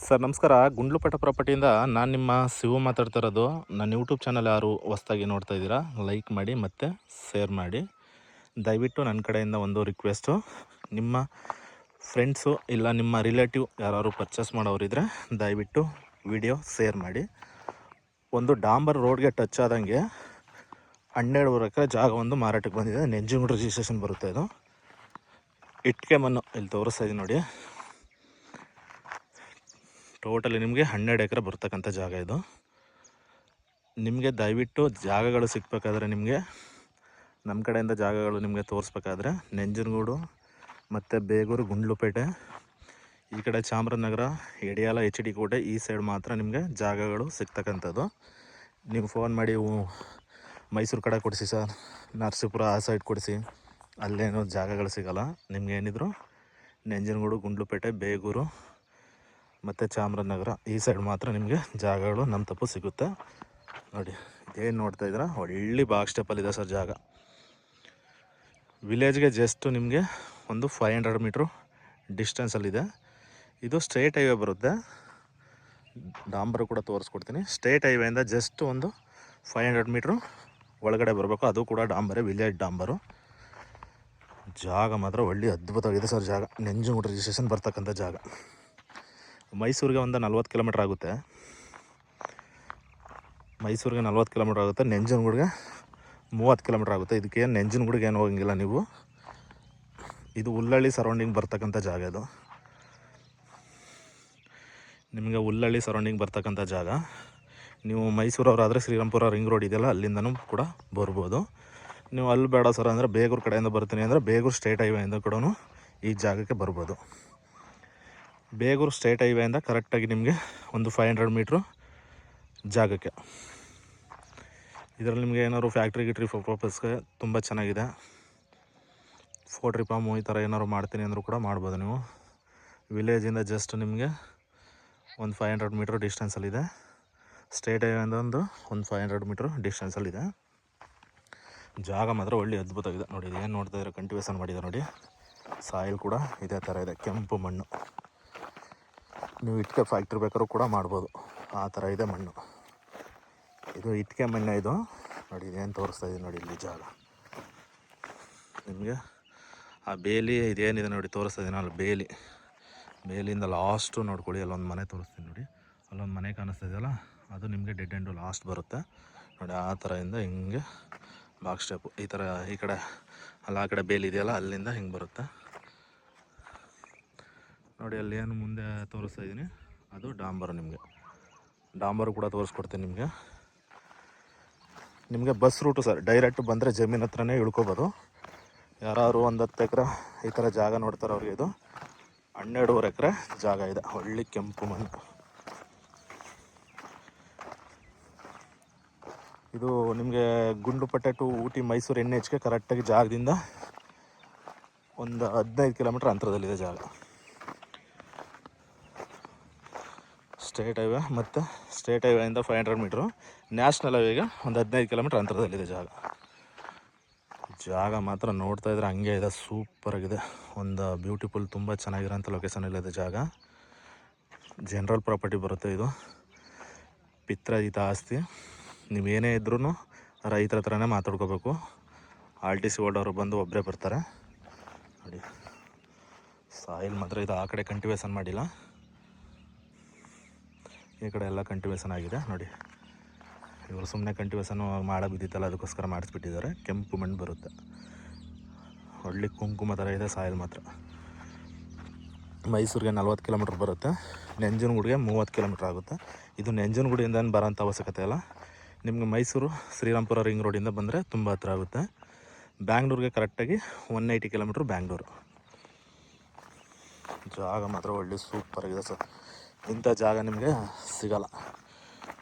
Sir ನಮಸ್ಕಾರ. ಗುಂಡ್ಲುಪೇಟೆ ಪ್ರಾಪರ್ಟಿಯಿಂದ ನಾನು ನಿಮ್ಮ ಶಿವು ಮಾತಾಡ್ತಿರೋದು. ನನ್ನ ಯೂಟ್ಯೂಬ್ ಚಾನಲ್ ಯಾರು ಹೊಸ್ದಾಗಿ ನೋಡ್ತಾ ಇದ್ದೀರಾ, ಲೈಕ್ ಮಾಡಿ ಮತ್ತು ಶೇರ್ ಮಾಡಿ. ದಯವಿಟ್ಟು ನನ್ನ ಕಡೆಯಿಂದ ಒಂದು ರಿಕ್ವೆಸ್ಟು, ನಿಮ್ಮ ಫ್ರೆಂಡ್ಸು ಇಲ್ಲ ನಿಮ್ಮ ರಿಲೇಟಿವ್ ಯಾರು ಪರ್ಚೇಸ್ ಮಾಡೋರಿದ್ದರೆ ದಯವಿಟ್ಟು ವಿಡಿಯೋ ಶೇರ್ ಮಾಡಿ. ಒಂದು ಡಾಂಬರ್ ರೋಡ್ಗೆ ಟಚ್ ಆದಂಗೆ 12 ಎಕರೆ ಜಾಗ ಒಂದು ಮಾರಾಟಕ್ಕೆ ಬಂದಿದೆ. ನೆಂಜನಗೂಡು ರಿಜಿಸ್ಟ್ರೇಷನ್ ಬರುತ್ತೆ. ಇದು ಇಟ್ಟಿಗೆ ಮಣ್ಣು ಇಲ್ಲಿ ತೋರಿಸ್ತಾ ಇದ್ದೀನಿ ನೋಡಿ. ಟೋಟಲಿ ನಿಮಗೆ 12 ಎಕರೆ ಬರ್ತಕ್ಕಂಥ ಜಾಗ ಇದು. ನಿಮಗೆ ದಯವಿಟ್ಟು ಜಾಗಗಳು ಸಿಗಬೇಕಾದ್ರೆ, ನಿಮಗೆ ನಮ್ಮ ಕಡೆಯಿಂದ ಜಾಗಗಳು ನಿಮಗೆ ತೋರಿಸ್ಬೇಕಾದ್ರೆ ನೆಂಜನಗೂಡು ಮತ್ತು ಬೇಗೂರು, ಗುಂಡ್ಲುಪೇಟೆ, ಈ ಕಡೆ ಚಾಮರಾಜನಗರ, ಯಡಿಯಾಲ, ಎಚ್ ಡಿ ಕೋಟೆ ಈ ಸೈಡ್ ಮಾತ್ರ ನಿಮಗೆ ಜಾಗಗಳು ಸಿಗ್ತಕ್ಕಂಥದ್ದು. ನೀವು ಫೋನ್ ಮಾಡಿ ಮೈಸೂರು ಕಡೆ ಕೊಡಿಸಿ ಸರ್, ನರಸೀಪುರ ಆ ಸೈಡ್ ಕೊಡಿಸಿ, ಅಲ್ಲೇನೋ ಜಾಗಗಳು ಸಿಗೋಲ್ಲ. ನಿಮ್ಗೆ ಏನಿದ್ರು ನೆಂಜನಗೂಡು, ಗುಂಡ್ಲುಪೇಟೆ, ಬೇಗೂರು ಮತ್ತು ಚಾಮರಾಜನಗರ ಈ ಸೈಡ್ ಮಾತ್ರ ನಿಮಗೆ ಜಾಗಗಳು ನಮ್ಮ ತಪ್ಪು ಸಿಗುತ್ತೆ. ನೋಡಿ ಇದೇನು ನೋಡ್ತಾ ಇದ್ದೀರಾ, ಒಳ್ಳೆ ಬಾಕ್ಸ್ ಸ್ಟೆಪ್ಪಲ್ಲಿದೆ ಸರ್ ಜಾಗ. ವಿಲೇಜ್ಗೆ ಜಸ್ಟ್ ನಿಮಗೆ ಒಂದು 500 ಮೀಟ್ರು ಡಿಸ್ಟೆನ್ಸಲ್ಲಿದೆ. ಇದು ಸ್ಟ್ರೇಟ್ ಹೈವೇ ಬರುತ್ತೆ. ಡಾಂಬರು ಕೂಡ ತೋರಿಸ್ಕೊಡ್ತೀನಿ. ಸ್ಟ್ರೇಟ್ ಹೈವೇಯಿಂದ ಜಸ್ಟ್ ಒಂದು 500 ಮೀಟ್ರು ಒಳಗಡೆ ಬರಬೇಕು. ಅದು ಕೂಡ ಡಾಂಬರೇ, ವಿಲೇಜ್ ಡಾಂಬರು. ಜಾಗ ಮಾತ್ರ ಒಳ್ಳೆ ಅದ್ಭುತವಾಗಿದೆ ಸರ್ ಜಾಗ. ನೆಂಜನಗೂಡು ರಿಜಿಸ್ಟ್ರೇಷನ್ ಬರ್ತಕ್ಕಂಥ ಜಾಗ. ಮೈಸೂರಿಗೆ ಒಂದು 40 ಕಿಲೋಮೀಟ್ರ್ ಆಗುತ್ತೆ. ಮೈಸೂರಿಗೆ 40 ಕಿಲೋಮೀಟ್ರ್ ಆಗುತ್ತೆ. ನೆಂಜನಗೂಡಿಗೆ 30 ಕಿಲೋಮೀಟ್ರ್ ಆಗುತ್ತೆ. ಇದಕ್ಕೆ ನೆಂಜನಗೂಡಿಗೆ ಏನು ಹೋಗಂಗಿಲ್ಲ ನೀವು. ಇದು ಹುಲ್ಲಳ್ಳಿ ಸರೌಂಡಿಂಗ್ ಬರ್ತಕ್ಕಂಥ ಜಾಗ. ಇದು ನಿಮಗೆ ಹುಲ್ಲಳ್ಳಿ ಸರೌಂಡಿಂಗ್ ಬರ್ತಕ್ಕಂಥ ಜಾಗ. ನೀವು ಮೈಸೂರವರಾದರೆ ಶ್ರೀರಾಮ್ಪುರ ರಿಂಗ್ ರೋಡ್ ಇದೆಯಲ್ಲ, ಅಲ್ಲಿಂದನೂ ಕೂಡ ಬರ್ಬೋದು. ನೀವು ಅಲ್ಲಿ ಬೇಡ ಸರ್ ಅಂದರೆ ಬೇಗೂರು ಕಡೆಯಿಂದ ಬರ್ತೀನಿ ಅಂದರೆ ಬೇಗೂರು ಸ್ಟೇಟ್ ಹೈವೇಯಿಂದ ಕೂಡ ಈ ಜಾಗಕ್ಕೆ ಬರ್ಬೋದು. ಬೇಗೂರು ಸ್ಟೇಟ್ ಹೈವೇಯಿಂದ ಕರೆಕ್ಟಾಗಿ ನಿಮಗೆ ಒಂದು 500 ಮೀಟ್ರು ಜಾಗಕ್ಕೆ. ಇದರಲ್ಲಿ ನಿಮಗೆ ಏನಾದ್ರು ಫ್ಯಾಕ್ಟ್ರಿ ಗಿಟ್ರಿ ಪರ್ಪಸ್ಗೆ ತುಂಬ ಚೆನ್ನಾಗಿದೆ. ಪೋಲ್ಟ್ರಿ ಫಾರ್ಮು ಈ ಥರ ಏನಾದ್ರು ಮಾಡ್ತೀನಿ ಅಂದರೂ ಕೂಡ ಮಾಡ್ಬೋದು ನೀವು. ವಿಲೇಜಿಂದ ಜಸ್ಟ್ ನಿಮಗೆ ಒಂದು 500 ಮೀಟ್ರ್ ಡಿಸ್ಟೆನ್ಸಲ್ಲಿದೆ. ಸ್ಟೇಟ್ ಹೈವೇಯಿಂದ ಒಂದು 500 ಮೀಟ್ರ್ ಡಿಸ್ಟೆನ್ಸಲ್ಲಿದೆ. ಜಾಗ ಮಾತ್ರ ಒಳ್ಳೆ ಅದ್ಭುತವಾಗಿದೆ. ನೋಡಿ ಏನು ನೋಡ್ತಾ ಇದ್ದಾರೆ, ಕಂಟಿವೇಷನ್ ಮಾಡಿದೆ ನೋಡಿ. ಸಾಯಿಲ್ ಕೂಡ ಇದೇ ಥರ ಇದೆ, ಕೆಂಪು ಮಣ್ಣು. ನೀವು ಇಟ್ಟಿಗೆ ಫ್ಯಾಕ್ಟ್ರಿ ಬೇಕಾದ್ರೂ ಕೂಡ ಮಾಡ್ಬೋದು, ಆ ಥರ ಇದೆ ಮಣ್ಣು. ಇದು ಇಟ್ಟಿಗೆ ಮಣ್ಣು. ಇದು ನೋಡಿ ಇದೇನು ತೋರಿಸ್ತಾ ಇದೆ ನೋಡಿ. ಇಲ್ಲಿ ಜಾಗ ನಿಮಗೆ ಆ ಬೇಲಿ ಇದೇನಿದೆ ನೋಡಿ, ತೋರಿಸ್ತಾ ಇದೀನಿ ಅಲ್ಲಿ ಬೇಲಿಯಿಂದ ಲಾಸ್ಟು ನೋಡ್ಕೊಳ್ಳಿ. ಅಲ್ಲೊಂದು ಮನೆ ತೋರಿಸ್ತೀನಿ ನೋಡಿ. ಅಲ್ಲೊಂದು ಮನೆ ಕಾಣಿಸ್ತಾ ಇದೆಯಲ್ಲ, ಅದು ನಿಮಗೆ ಡೆಡ್ ಎಂಡು ಲಾಸ್ಟ್ ಬರುತ್ತೆ ನೋಡಿ. ಆ ಥರದಿಂದ ಹಿಂಗೆ ಬಾಕ್ಸ್ ಸ್ಟೆಪ್ಪು ಈ ಥರ ಈ ಕಡೆ ಅಲ್ಲಿ ಆ ಕಡೆ ಬೇಲಿ ಇದೆಯಲ್ಲ, ಅಲ್ಲಿಂದ ಹಿಂಗೆ ಬರುತ್ತೆ ನೋಡಿ. ಅಲ್ಲಿ ಏನು ಮುಂದೆ ತೋರಿಸ್ತಾ ಇದ್ದೀನಿ ಅದು ಡಾಂಬರು. ನಿಮಗೆ ಡಾಂಬರು ಕೂಡ ತೋರಿಸ್ಕೊಡ್ತೀನಿ ನಿಮಗೆ ಬಸ್ ರೂಟು ಸರ್. ಡೈರೆಕ್ಟ್ ಬಂದರೆ ಜಮೀನು ಹತ್ರನೇ ಇಳ್ಕೊಬೋದು. ಯಾರು 10 ಎಕರೆ ಈ ಥರ ಜಾಗ ನೋಡ್ತಾರೆ ಅವ್ರಿಗೆ ಇದು 12.5 ಎಕರೆ ಜಾಗ ಇದೆ. ಒಳ್ಳೆ ಕೆಂಪು ಮಣ್ಣು. ಇದು ನಿಮಗೆ ಗುಂಡ್ಲುಪೇಟೆ ಟು ಊಟಿ ಮೈಸೂರು NHಗೆ ಕರೆಕ್ಟಾಗಿ ಜಾಗದಿಂದ ಒಂದು 15 ಕಿಲೋಮೀಟ್ರ್ ಅಂತರದಲ್ಲಿದೆ ಜಾಗ. ಸ್ಟೇಟ್ ಹೈವೇ ಮತ್ತು ಸ್ಟೇಟ್ ಹೈವೇಯಿಂದ 500 ಮೀಟ್ರು, ನ್ಯಾಷನಲ್ ಹೈವೇಗೆ ಒಂದು 15 ಕಿಲೋಮೀಟ್ರ್ ಅಂತರದಲ್ಲಿದೆ ಜಾಗ ಮಾತ್ರ ನೋಡ್ತಾ ಇದ್ರೆ ಹಂಗೆ ಇದೆ, ಸೂಪರಾಗಿದೆ. ಒಂದು ಬ್ಯೂಟಿಫುಲ್, ತುಂಬ ಚೆನ್ನಾಗಿರೋಂಥ ಲೊಕೇಶನಲ್ಲಿದೆ ಜಾಗ. ಜನರಲ್ ಪ್ರಾಪರ್ಟಿ ಬರುತ್ತೆ. ಇದು ಪಿತ್ರಾಜಿತ ಆಸ್ತಿ. ನೀವೇನೇ ಇದ್ರೂ ರೈತರ ಹತ್ರನೇ ಮಾತಾಡ್ಕೋಬೇಕು. RTC ಹೋಲ್ಡವರು ಬಂದು ಒಬ್ಬರೇ ಬರ್ತಾರೆ ನೋಡಿ. ಸಾಯಿಲ್ ಮಾತ್ರ ಇದು ಆ ಕಡೆ ಕಂಟಿವೇಷನ್ ಮಾಡಿಲ್ಲ, ಈ ಕಡೆ ಎಲ್ಲ ಕಂಟಿವೇಷನ್ ಆಗಿದೆ ನೋಡಿ. ಇವರು ಸುಮ್ಮನೆ ಕಂಟಿವೇಷನ್ ಮಾಡೋ ಬಿದ್ದಿತ್ತಲ್ಲ, ಅದಕ್ಕೋಸ್ಕರ ಮಾಡಿಸ್ಬಿಟ್ಟಿದ್ದಾರೆ. ಕೆಂಪು ಮಣ್ಣು ಬರುತ್ತೆ, ಒಳ್ಳೆ ಕುಂಕುಮ ಥರ ಇದೆ ಸಾಯಿಲ್ ಮಾತ್ರ. ಮೈಸೂರಿಗೆ 40 ಕಿಲೋಮೀಟ್ರ್ ಬರುತ್ತೆ. ನೆಂಜನಗೂಡಿಗೆ 30 ಕಿಲೋಮೀಟ್ರ್ ಆಗುತ್ತೆ. ಇದು ನೆಂಜನಗೂಡಿಂದ ಬರೋಂಥ ಅವಶ್ಯಕತೆ ಇಲ್ಲ. ನಿಮಗೆ ಮೈಸೂರು ಶ್ರೀರಾಮ್ಪುರ ರಿಂಗ್ ರೋಡಿಂದ ಬಂದರೆ ತುಂಬ ಹತ್ರ ಆಗುತ್ತೆ. ಬ್ಯಾಂಗ್ಳೂರಿಗೆ ಕರೆಕ್ಟಾಗಿ 180 ಕಿಲೋಮೀಟ್ರ್ ಬ್ಯಾಂಗ್ಳೂರು. ಜಾಗ ಮಾತ್ರ ಒಳ್ಳೆ ಸೂಪರಾಗಿದೆ ಸರ್. ಇಂಥ ಜಾಗ ನಿಮಗೆ ಸಿಗೋಲ್ಲ.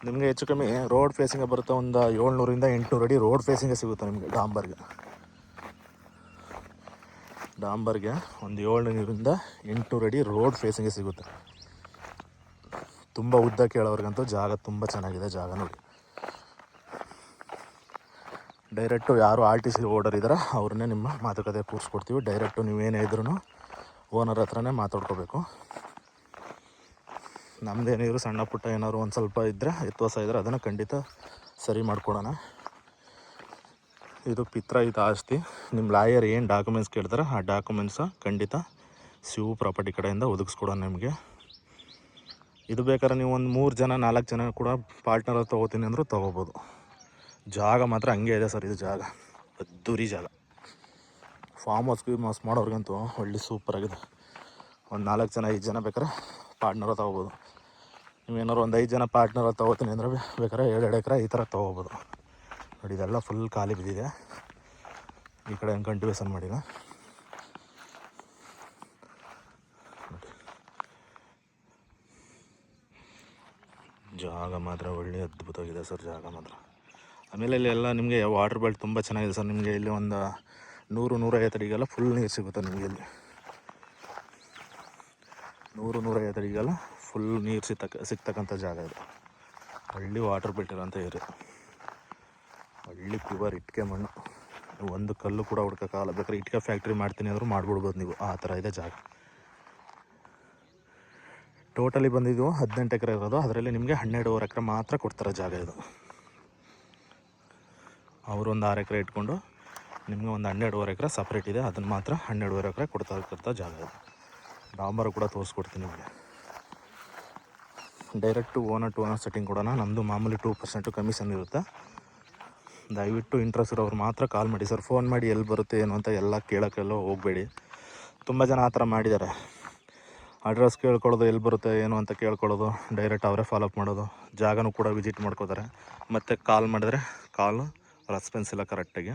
ನಿಮಗೆ ಹೆಚ್ಚು ಕಮ್ಮಿ ರೋಡ್ ಫೇಸಿಂಗ್ ಬರುತ್ತೆ. ಒಂದು 700ರಿಂದ 800 ಅಡಿ ರೋಡ್ ಫೇಸಿಂಗೇ ಸಿಗುತ್ತೆ ನಿಮಗೆ. ಡಾಂಬರ್ಗೆ ಒಂದು 700ರಿಂದ 800 ಅಡಿ ರೋಡ್ ಫೇಸಿಂಗೇ ಸಿಗುತ್ತೆ. ತುಂಬ ಉದ್ದ ಕೇಳೋರಿಗಂತೂ ಜಾಗ ತುಂಬ ಚೆನ್ನಾಗಿದೆ ಜಾಗ ನೋಡಿ. ಡೈರೆಕ್ಟು ಯಾರು RTC ಓಡರ್ ಇದ್ದಾರೆ ಅವ್ರನ್ನೇ ನಿಮ್ಮ ಮಾತುಕತೆ ಕೂರಿಸ್ಕೊಡ್ತೀವಿ. ಡೈರೆಕ್ಟು ನೀವೇನೇ ಇದ್ರೂ ಓನರ್ ಹತ್ರನೇ ಮಾತಾಡ್ಕೋಬೇಕು. ನಮ್ಮದೇನಿದ್ರು ಸಣ್ಣ ಪುಟ್ಟ ಏನಾದ್ರು ಒಂದು ಸ್ವಲ್ಪ ಇದ್ದರೆ ವ್ಯತ್ಯಾಸ ಇದ್ದರೆ ಅದನ್ನು ಖಂಡಿತ ಸರಿ ಮಾಡ್ಕೊಡೋಣ. ಇದು ಪಿತ್ರಾಯಿತ ಆಸ್ತಿ. ನಿಮ್ಮ ಲಾಯರ್ ಏನು ಡಾಕ್ಯುಮೆಂಟ್ಸ್ ಕೇಳ್ತಾರೆ ಆ ಡಾಕ್ಯುಮೆಂಟ್ಸ ಖಂಡಿತ ಶಿವ ಪ್ರಾಪರ್ಟಿ ಕಡೆಯಿಂದ ಒದಗಿಸ್ಕೊಡೋಣ ನಿಮಗೆ. ಇದು ಬೇಕಾದ್ರೆ ನೀವು ಒಂದು 3 ಜನ 4 ಜನ ಕೂಡ ಪಾರ್ಟ್ನರ್ ತೊಗೋತೀನಿ ಅಂದರೂ ತೊಗೋಬೋದು. ಜಾಗ ಮಾತ್ರ ಹಂಗೆ ಇದೆ ಸರ್. ಇದು ಜಾಗ ಅದ್ದೂರಿ ಜಾಗ. ಫಾರ್ಮ್ ಹೌಸ್ ಮಾಡೋರಿಗಂತೂ ಒಳ್ಳೆ ಸೂಪರಾಗಿದೆ. ಒಂದು 4 ಜನ 5 ಜನ ಬೇಕಾದ್ರೆ ಪಾರ್ಟ್ನರ ತೊಗೋಬೋದು. ನೀವೇನಾದ್ರು ಒಂದು 5 ಜನ ಪಾರ್ಟ್ನರ ತೊಗೋತೀನಿ ಅಂದರೆ ಬೇಕಾದ್ರೆ 2 ಎಕರೆ ಈ ಥರ ತೊಗೋಬೋದು. ನೋಡಿ ಇದೆಲ್ಲ ಫುಲ್ ಖಾಲಿ ಬಿದ್ದಿದೆ. ಈ ಕಡೆ ಹೆಂಗೆ ಕಂಟಿವೇಶನ್ ಮಾಡಿಲ್ಲ. ಜಾಗ ಮಾತ್ರ ಒಳ್ಳೆ ಅದ್ಭುತವಾಗಿದೆ ಸರ್ ಜಾಗ ಮಾತ್ರ. ಆಮೇಲೆ ಇಲ್ಲಿ ಎಲ್ಲ ನಿಮಗೆ ವಾಟರ್ ಬೆಲ್ಟ್ ತುಂಬ ಚೆನ್ನಾಗಿದೆ ಸರ್. ನಿಮಗೆ ಇಲ್ಲಿ ಒಂದು 100-150 ಅಡಿಗೆಲ್ಲ ಫುಲ್ ನೀರು ಸಿಗುತ್ತೆ ನಿಮಗೆ. ಇಲ್ಲಿ 100-150 ಅಡಿಗೆಲ್ಲ ಫುಲ್ ನೀರು ಸಿಗ್ತಕ್ಕಂಥ ಜಾಗ ಇದು. ಹಳ್ಳಿ ವಾಟರ್ ಬೆಲ್ಟ್ ಇರೋಂಥ ಏರಿಯಾ. ಹಳ್ಳಿ ಪ್ಯೂರ್ ಇಟ್ಟಿಗೆ ಮಣ್ಣು. ಒಂದು ಕಲ್ಲು ಕೂಡ ಹುಡ್ಕೋಕ್ಕಾಗಲ್ಲ. ಬೇಕಾದ್ರೆ ಇಟ್ಟಿಗೆ ಫ್ಯಾಕ್ಟ್ರಿ ಮಾಡ್ತೀನಿ ಅಂದರೂ ಮಾಡ್ಬಿಡ್ಬೋದು ನೀವು. ಆ ಥರ ಇದೆ ಜಾಗ. ಟೋಟಲಿ ಬಂದಿದ್ದು 18 ಎಕರೆ ಇರೋದು. ಅದರಲ್ಲಿ ನಿಮಗೆ 12.5 ಎಕರೆ ಮಾತ್ರ ಕೊಡ್ತಾರೆ ಜಾಗ ಇದು. ಅವರು ಒಂದು 6 ಎಕರೆ ಇಟ್ಕೊಂಡು ನಿಮಗೆ ಒಂದು 12.5 ಎಕರೆ ಸಪ್ರೇಟ್ ಇದೆ. ಅದನ್ನು ಮಾತ್ರ 12.5 ಎಕರೆ ಕೊಡ್ತಾ ಜಾಗ ಇದು. ಡಾಂಬರು ಕೂಡ ತೋರಿಸ್ಕೊಡ್ತೀನಿ ನಿಮಗೆ. Direct owner to owner setting ಕೊಡೋಣ. ನಮ್ಮದು ಮಾಮೂಲಿ 2% ಕಮಿಷನ್ ಇರುತ್ತೆ. ದಯವಿಟ್ಟು ಇಂಟ್ರೆಸ್ಟ್ ಇರೋರು ಮಾತ್ರ ಕಾಲ್ ಮಾಡಿ ಸರ್. ಫೋನ್ ಮಾಡಿ ಎಲ್ಲಿ ಬರುತ್ತೆ ಏನು ಅಂತ ಎಲ್ಲ ಕೇಳೋಕ್ಕೆಲ್ಲ ಹೋಗಬೇಡಿ. ತುಂಬ ಜನ ಆ ಥರ ಮಾಡಿದ್ದಾರೆ. ಅಡ್ರೆಸ್ ಕೇಳ್ಕೊಳ್ಳೋದು, ಎಲ್ಲಿ ಬರುತ್ತೆ ಏನು ಅಂತ ಕೇಳ್ಕೊಳ್ಳೋದು, ಡೈರೆಕ್ಟ್ ಅವರೇ ಫಾಲೋಅಪ್ ಮಾಡೋದು, ಜಾಗನೂ ಕೂಡ ವಿಸಿಟ್ ಮಾಡ್ಕೋತಾರೆ. ಮತ್ತು ಕಾಲ್ ಮಾಡಿದ್ರೆ ಕಾಲು ರೆಸ್ಪಾನ್ಸ್ ಇಲ್ಲ ಕರೆಕ್ಟಾಗಿ.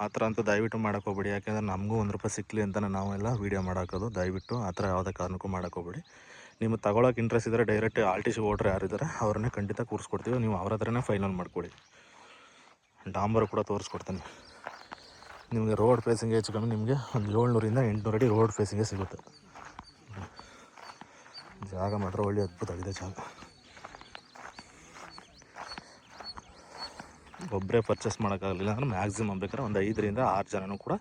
ಆ ಥರ ಅಂತೂ ದಯವಿಟ್ಟು ಮಾಡೋಕ್ಕೆ ಹೋಗ್ಬೇಡಿ. ಯಾಕೆಂದರೆ ನಮಗೂ ₹1 ಸಿಕ್ಕಲಿ ಅಂತಲೇ ನಾವೆಲ್ಲ ವೀಡಿಯೋ ಮಾಡೋಕ್ಕೋದು. ದಯವಿಟ್ಟು ಆ ಥರ ಯಾವುದೇ ಕಾರಣಕ್ಕೂ ಮಾಡೋಕ್ಕೆ ಹೋಗ್ಬೇಡಿ. ನಿಮಗೆ ತಗೊಳ್ಳೋಕೆ ಇಂಟ್ರೆಸ್ಟ್ ಇದ್ದರೆ ಡೈರೆಕ್ಟ್ RTC ಓಟ್ರ್ ಯಾರಿದ್ದಾರೆ ಅವ್ರನ್ನೇ ಖಂಡಿತ ಕೂರಿಸ್ಕೊಡ್ತೀವಿ. ನೀವು ಅವ್ರ ಹತ್ರನೇ ಫೈನಲ್ ಮಾಡ್ಕೊಳ್ಳಿ. ಡಾಂಬರು ಕೂಡ ತೋರಿಸ್ಕೊಡ್ತೀನಿ ನಿಮಗೆ. ರೋಡ್ ಫೇಸಿಂಗ್ ಹೆಚ್ಚು ಕಮ್ಮಿ ನಿಮಗೆ ಒಂದು 700-800 ಅಡಿ ರೋಡ್ ಫೇಸಿಂಗೇ ಸಿಗುತ್ತೆ. ಜಾಗ ಮಾತ್ರ ಒಳ್ಳೆ ಅದ್ಭುತವಾಗಿದೆ ಜಾಗ. ಒಬ್ಬರೇ ಪರ್ಚೇಸ್ ಮಾಡೋಕ್ಕಾಗಲಿಲ್ಲ ಅಂದರೆ ಮ್ಯಾಕ್ಸಿಮಮ್ ಬೇಕಾದ್ರೆ ಒಂದು 5-6 ಜನನೂ ಕೂಡ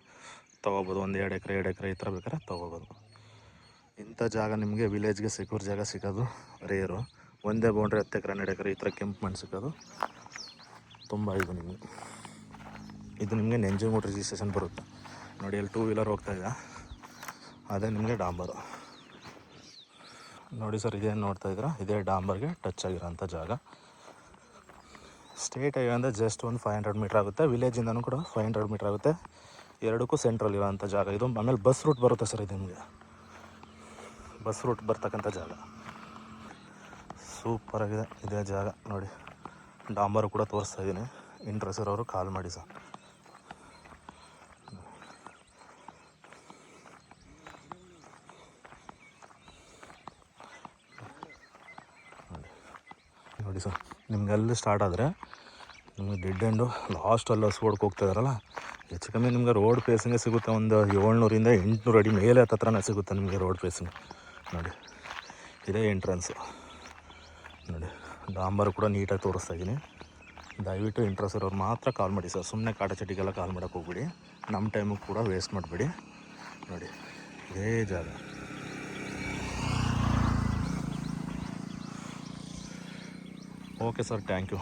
ತೊಗೋಬೋದು. ಒಂದು 2 ಎಕರೆ ಈ ಥರ ಬೇಕಾದ್ರೆ ತೊಗೋಬೋದು. ಇಂಥ ಜಾಗ ನಿಮಗೆ ವಿಲೇಜ್ಗೆ ಸೆಕ್ಯೂರ್ ಜಾಗ ಸಿಗೋದು ರೇರು. ಒಂದೇ ಬೌಂಡ್ರಿ 10 ಎಕರೆ 12 ಎಕರೆ ಈ ಥರ ಕೆಂಪು ಮಣ್ಣು ಸಿಗೋದು ತುಂಬ ಇದು ನಿಮಗೆ. ಇದು ನಿಮಗೆ ನಂಜನಗೂಡು ರಿಜಿಸ್ಟ್ರೇಷನ್ ಬರುತ್ತೆ ನೋಡಿ. ಅಲ್ಲಿ 2 ವೀಲರ್ ಹೋಗ್ತಾಯಿದೆ, ಅದೇ ನಿಮಗೆ ಡಾಂಬರು ನೋಡಿ ಸರ್. ಇದೇನು ನೋಡ್ತಾಯಿದ್ದೀರಾ, ಇದೇ ಡಾಂಬರ್ಗೆ ಟಚ್ ಆಗಿರೋಂಥ ಜಾಗ. ಸ್ಟೇಟ್ ಹೈವೇ ಅಂದರೆ ಜಸ್ಟ್ ಒಂದು 500 ಮೀಟ್ರ್ ಆಗುತ್ತೆ. ವಿಲೇಜಿಂದನೂ ಕೂಡ 500 ಮೀಟ್ರ್ ಆಗುತ್ತೆ. ಎರಡಕ್ಕೂ ಸೆಂಟ್ರಲ್ ಇರೋಂಥ ಜಾಗ ಇದು. ಆಮೇಲೆ ಬಸ್ ರೂಟ್ ಬರುತ್ತೆ ಸರ್. ಇದು ನಿಮಗೆ ಬಸ್ ರೂಟ್ ಬರ್ತಕ್ಕಂಥ ಜಾಗ. ಸೂಪರಾಗಿದೆ ಇದೇ ಜಾಗ ನೋಡಿ. ಡಾಂಬರು ಕೂಡ ತೋರಿಸ್ತಾಯಿದ್ದೀನಿ. ಇಂಟ್ರೆಸ್ಟ್ ಇರೋರು ಕಾಲ್ ಮಾಡಿ ಸರ್. ನೋಡಿ ಸರ್, ನಿಮ್ಗೆ ಅಲ್ಲಿ ಸ್ಟಾರ್ಟ್ ಆದರೆ ನಿಮಗೆ ಡೆಡ್ ಎಂಡು ಲಾಸ್ಟಲ್ಲಿ ಹಸ್ವಡ್ಕೆ ಹೋಗ್ತಾ ಇದ್ದಾರಲ್ಲ, ಹೆಚ್ಚು ಕಮ್ಮಿ ನಿಮಗೆ ರೋಡ್ ಫೇಸಿಂಗೇ ಸಿಗುತ್ತೆ. ಒಂದು 700-800 ಅಡಿ ಮೇಲೆ ಹತ್ರನೇ ಸಿಗುತ್ತೆ ನಿಮಗೆ ರೋಡ್ ಫೇಸಿಂಗ್. ನೋಡಿ ಇದೇ ಎಂಟ್ರೆನ್ಸು ನೋಡಿ. ಡಾಂಬರು ಕೂಡ ನೀಟಾಗಿ ತೋರಿಸ್ತಾ ಇದ್ದೀನಿ. ದಯವಿಟ್ಟು ಇಂಟ್ರೆಸ್ಟ್ ಇರೋರು ಮಾತ್ರ ಕಾಲ್ ಮಾಡಿ ಸರ್. ಸುಮ್ಮನೆ ಕಾಟಚಟಿಗೆಲ್ಲ ಕಾಲ್ ಮಾಡೋಕ್ಕೆ ಹೋಗ್ಬಿಡಿ. ನಮ್ಮ ಟೈಮು ಕೂಡ ವೇಸ್ಟ್ ಮಾಡಬೇಡಿ. ನೋಡಿ ಇದೇ ಜಾಗ. Okay sir, thank you.